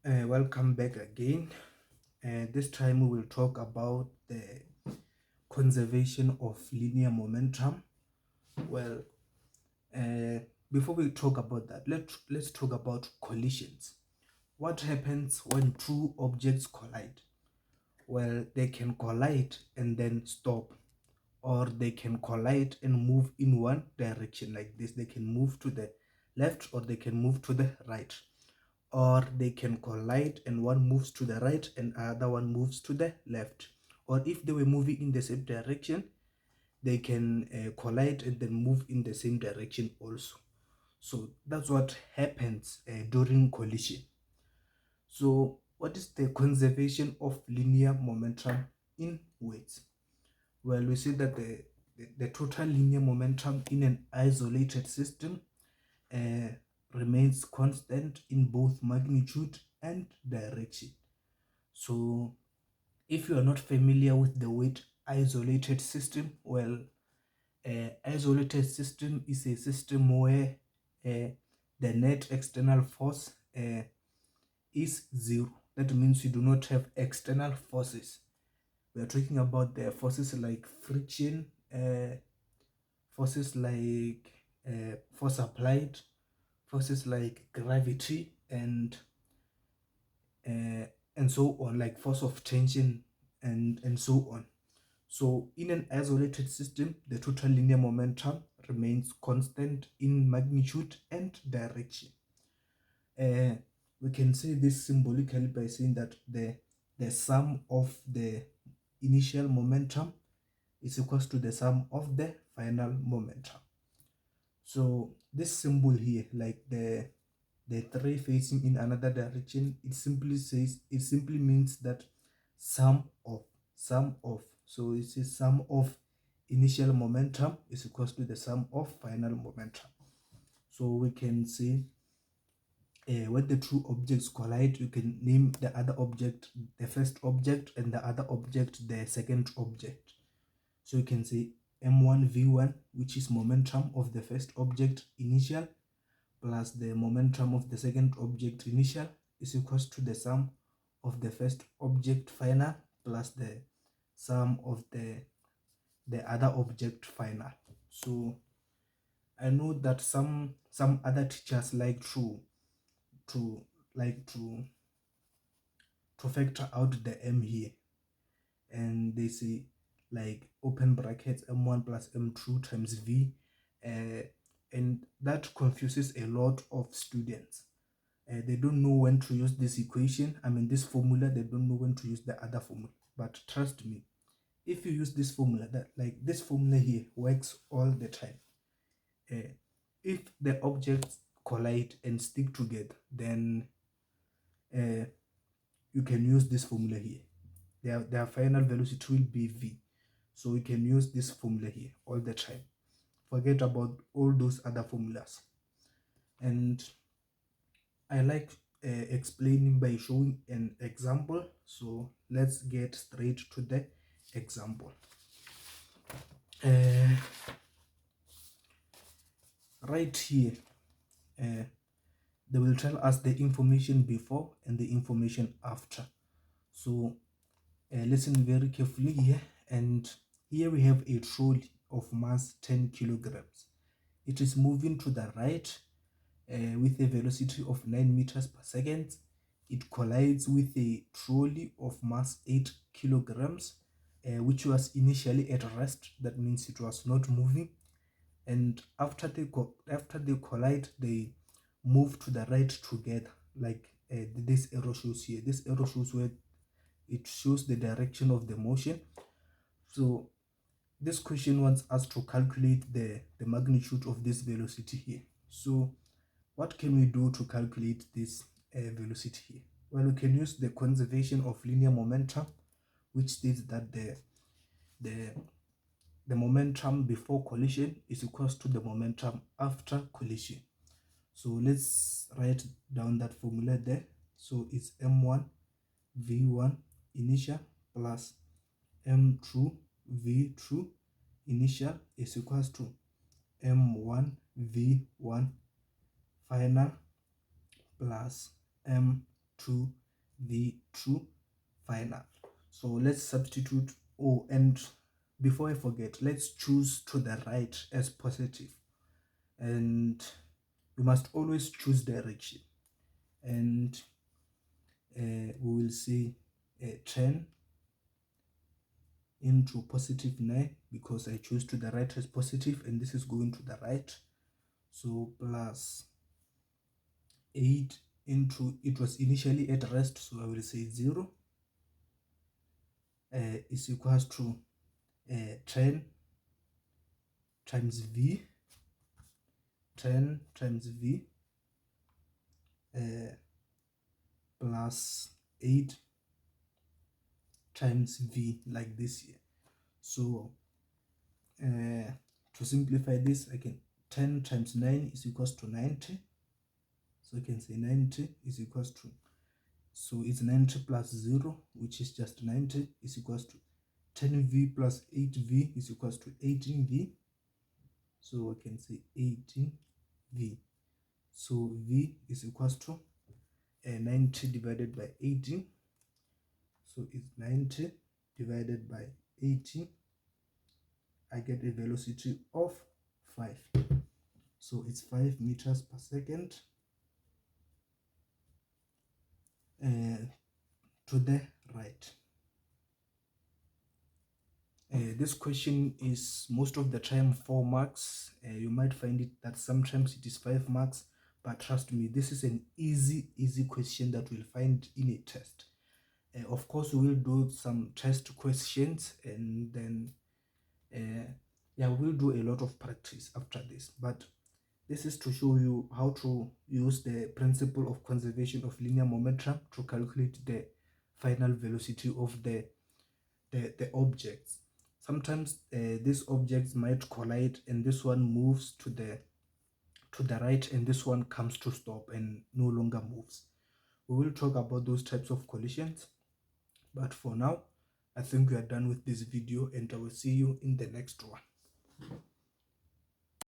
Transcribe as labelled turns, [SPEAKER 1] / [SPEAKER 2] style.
[SPEAKER 1] Welcome back again. This time we will talk about the conservation of linear momentum. Well, before we talk about that, let's talk about collisions. What happens when two objects collide? Well, they can collide and then stop, or they can collide and move in one direction like this. They can move to the left or they can move to the right, or they can collide and one moves to the right and other one moves to the left. Or if they were moving in the same direction, they can collide and then move in the same direction also. So that's what happens during collision. So what is the conservation of linear momentum in words? Well, we see that the total linear momentum in an isolated system remains constant in both magnitude and direction. So if you are not familiar with the word isolated system, well, isolated system is a system where the net external force is zero. That means you do not have external forces. We are talking about the forces like friction, forces like force applied, forces like gravity, and so on, like force of tension and so on. So in an isolated system, the total linear momentum remains constant in magnitude and direction. We can say this symbolically by saying that the sum of the initial momentum is equals to the sum of the final momentum. So this symbol here, like the three facing in another direction, it simply means that sum of. So it says sum of initial momentum is equals to the sum of final momentum. So we can say when the two objects collide, you can name the other object the first object and the other object the second object. So you can say m₁v₁, which is momentum of the first object initial, plus the momentum of the second object initial is equals to the sum of the first object final plus the sum of the other object final. So I know that some other teachers like to factor out the m here, and they say like open brackets m1 plus m2 times v, and that confuses a lot of students. They don't know when to use this equation, this formula. They don't know when to use the other formula. But trust me, if you use this formula, this formula here works all the time. If the objects collide and stick together, then you can use this formula here. Their final velocity will be v. So you can use this formula here all the time. Forget about all those other formulas. And I like explaining by showing an example. So let's get straight to the example. Right here, they will tell us the information before and the information after. So listen very carefully here. And here we have a trolley of mass 10 kilograms. It is moving to the right with a velocity of 9 meters per second. It collides with a trolley of mass 8 kilograms, which was initially at rest. That means it was not moving. And after they collide, they move to the right together, like this arrow shows here. This arrow shows where it shows the direction of the motion. So this question wants us to calculate the magnitude of this velocity here. So what can we do to calculate this velocity here? Well, we can use the conservation of linear momentum, which states that the momentum before collision is equals to the momentum after collision. So let's write down that formula there. So it's m₁v₁ initial plus m₂v₂ initial is equals to m₁v₁ final plus m₂ m₁v₂ final. So let's substitute. Oh, and before I forget, let's choose to the right as positive, and you must always choose direction. And we will say 10 into positive 9 because I choose to the right as positive, and this is going to the right. So plus 8 into, it was initially at rest, so I will say 0 is equals to 10 times v, 10 times v plus 8 times v, like this here. So to simplify this, I can 10 times 9 is equals to 90. So I can say 90 is equals to, so it's 90 plus 0, which is just 90, is equals to 10v plus 8v is equals to 18v. So I can say 18v. So v is equals to 90 divided by 18. So it's 90 divided by 18. I get a velocity of 5. So it's 5 meters per second to the right. This question is most of the time 4 marks. You might find it that sometimes it is 5 marks, but trust me, this is an easy question that we'll find in a test. Of course, we will do some test questions, and then yeah, we'll do a lot of practice after this. But this is to show you how to use the principle of conservation of linear momentum to calculate the final velocity of the objects. Sometimes these objects might collide, and this one moves to the right, and this one comes to stop and no longer moves. We will talk about those types of collisions, but for now, I think we are done with this video, and I will see you in the next one.